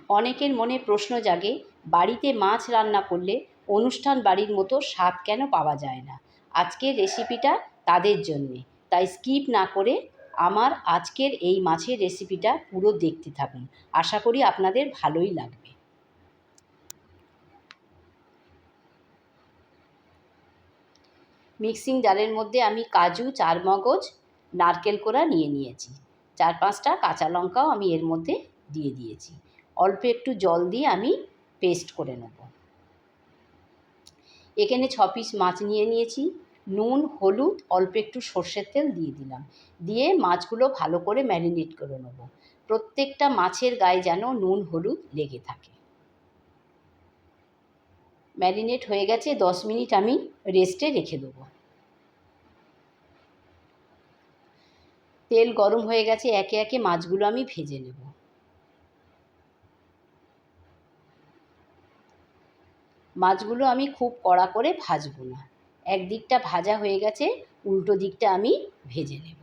অনেকের মনে প্রশ্ন জাগে, বাড়িতে মাছ রান্না করলে অনুষ্ঠান বাড়ির মতো স্বাদ কেন পাওয়া যায় না। আজকের রেসিপিটা তাদের জন্যে, তাই স্কিপ না করে আমার আজকের এই মাছের রেসিপিটা পুরো দেখতে থাকুন। আশা করি আপনাদের ভালোই লাগবে। মিক্সিং জারের মধ্যে আমি কাজু, চারমগজ, নারকেল কোড়া নিয়ে নিয়েছি। 4-5টা কাঁচা লঙ্কাও আমি এর মধ্যে দিয়ে দিয়েছি। অল্প একটু জল দিয়ে আমি পেস্ট করে নেব। এখানে 6 পিস মাছ নিয়ে নিয়েছি। নুন, হলুদ, অল্প একটু সর্ষের তেল দিয়ে দিলাম। দিয়ে মাছগুলো ভালো করে ম্যারিনেট করে নেব। প্রত্যেকটা মাছের গায়ে যেন নুন হলুদ লেগে থাকে। ম্যারিনেট হয়ে গেছে, 10 মিনিট আমি রেস্টে রেখে দেবো। তেল গরম হয়ে গেছে, একে একে মাছগুলো আমি ভেজে নেব। মাছগুলো আমি খুব কড়া করে ভাজবো না। একদিকটা ভাজা হয়ে গেছে, উল্টো দিকটা আমি ভেজে নেব।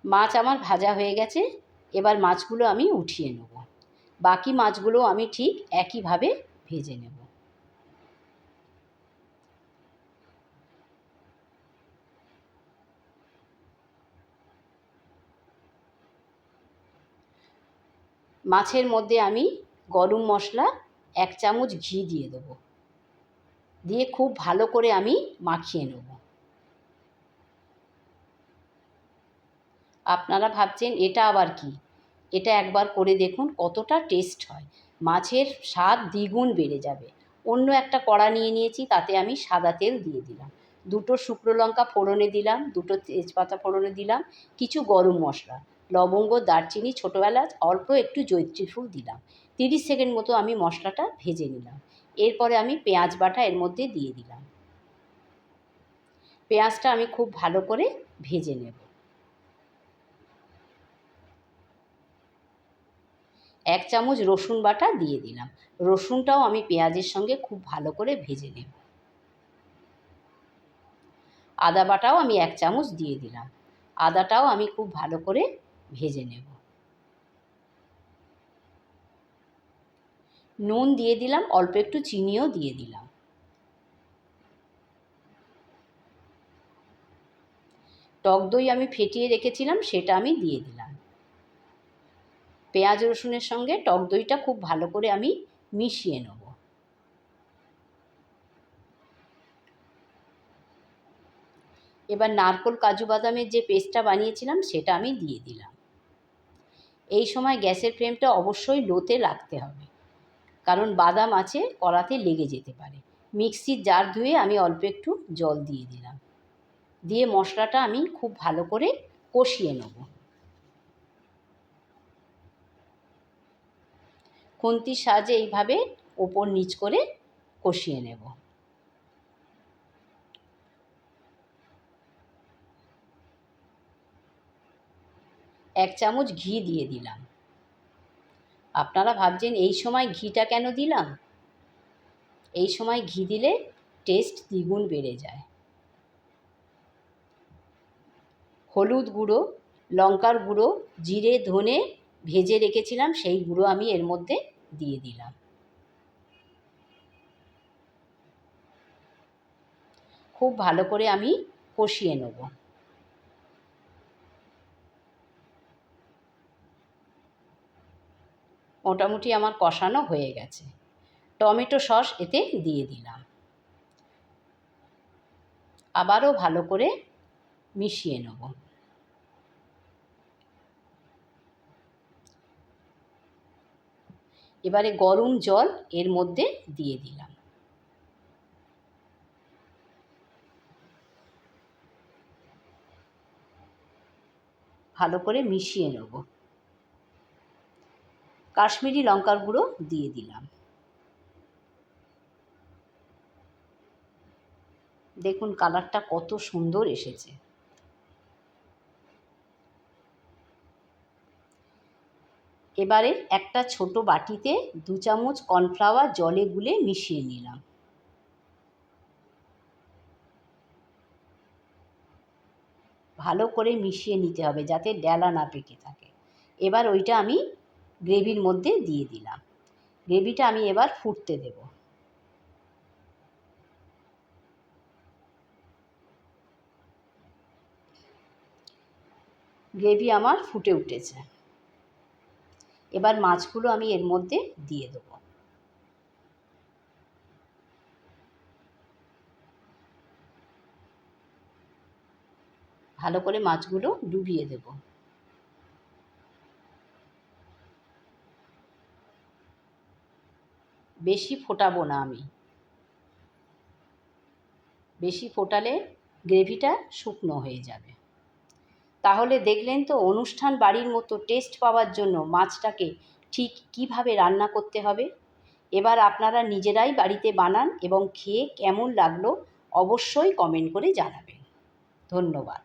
মাছ আমার ভাজা হয়ে গেছে, এবার মাছগুলো আমি উঠিয়ে নেব। বাকি মাছগুলো আমি ঠিক একইভাবে ভেজে নেব। মাছের মধ্যে আমি গরম মশলা 1 চামচ ঘি দিয়ে দেবো। দিয়ে খুব ভালো করে আমি মাখিয়ে নেব। আপনারা ভাবছেন এটা আবার কি? এটা একবার করে দেখুন কতটা টেস্ট হয়। মাছের স্বাদ দ্বিগুণ বেড়ে যাবে। অন্য একটা কড়া নিয়ে নিয়েছি, তাতে আমি সাদা তেল দিয়ে দিলাম। 2টো শুকনো লঙ্কা ফোড়নে দিলাম, 2টো তেজপাতা ফোড়নে দিলাম, কিছু গরম মশলা, লবঙ্গ, দারচিনি, ছোটো এলাচ, অল্প একটু জয়িত্রী ফুল দিলাম। 30 সেকেন্ড মতো আমি মশলাটা ভেজে নিলাম। এরপরে আমি পেঁয়াজ বাটা এর মধ্যে দিয়ে দিলাম। পেঁয়াজটা আমি খুব ভালো করে ভেজে নেব। 1 চামচ রসুন বাটা দিয়ে দিলাম। রসুনটাও আমি পেঁয়াজের সঙ্গে খুব ভালো করে ভেজে নেব। আদা বাটাও আমি 1 চামচ দিয়ে দিলাম। আদাটাও আমি খুব ভালো করে ভেজে নেব। নুন দিয়ে দিলাম, অল্প একটু চিনিও দিয়ে দিলাম। টক দই আমি ফেটিয়ে রেখেছিলাম, সেটা আমি দিয়ে দিলাম। পেঁয়াজ রসুনের সঙ্গে টক দইটা খুব ভালো করে আমি মিশিয়ে নেব। এবার নারকেল, কাজু, বাদামের যে পেস্টটা বানিয়েছিলাম সেটা আমি দিয়ে দিলাম। এই সময় গ্যাসের ফ্লেমটা অবশ্যই লোতে রাখতে হবে, কারণ বাদাম আছে, কড়াতে লেগে যেতে পারে। মিক্সির জার ধুয়ে আমি অল্প একটু জল দিয়ে দিলাম। দিয়ে মশলাটা আমি খুব ভালো করে কষিয়ে নেব। খুন্তির সাহায্যে এইভাবে ওপর নিচ করে কষিয়ে নেব। এক চামচ ঘি দিয়ে দিলাম। আপনারা ভাবছেন এই সময় ঘিটা কেন দিলাম? এই সময় ঘি দিলে টেস্ট দ্বিগুণ বেড়ে যায়। হলুদ গুঁড়ো, লঙ্কার গুঁড়ো, জিরে, ধনে ভেজে রেখেছিলাম, সেই গুঁড়ো আমি এর মধ্যে দিয়ে দিলাম। খুব ভালো করে আমি কষিয়ে নেব। মোটামুটি আমার কষানো হয়ে গেছে। টমেটো সস এতে দিয়ে দিলাম। আবারও ভালো করে মিশিয়ে নেব। এবারে গরম জল এর মধ্যে দিয়ে দিলাম। ভালো করে মিশিয়ে নেব। কাশ্মীরি লঙ্কার গুঁড়ো দিয়ে দিলাম। দেখুন কালারটা কত সুন্দর এসেছে। এবারে একটা ছোট বাটিতে 2 চামচ কর্নফ্লাওয়ার জলে গুলে মিশিয়ে নিলাম। ভালো করে মিশিয়ে নিতে হবে যাতে ডেলা না পেকে থাকে। এবার ওইটা আমি গ্রেভির মধ্যে দিয়ে দিলাম। গ্রেভিটা আমি এবার ফুটতে দেব। গ্রেভি আমার ফুটে উঠেছে। এবার মাছগুলো আমি এর মধ্যে দিয়ে দেবো। ভালো করে মাছগুলো ডুবিয়ে দেব। বেশি ফোটাবো না আমি, বেশি ফোটালে গ্রেভিটা শুকনো হয়ে যাবে। তাহলে দেখলেন তো অনুষ্ঠান বাড়ির মতো টেস্ট পাওয়ার জন্য মাছটাকে ঠিক কীভাবে রান্না করতে হবে। এবার আপনারা নিজেরাই বাড়িতে বানান এবং খেয়ে কেমন লাগলো অবশ্যই কমেন্ট করে জানাবেন। ধন্যবাদ।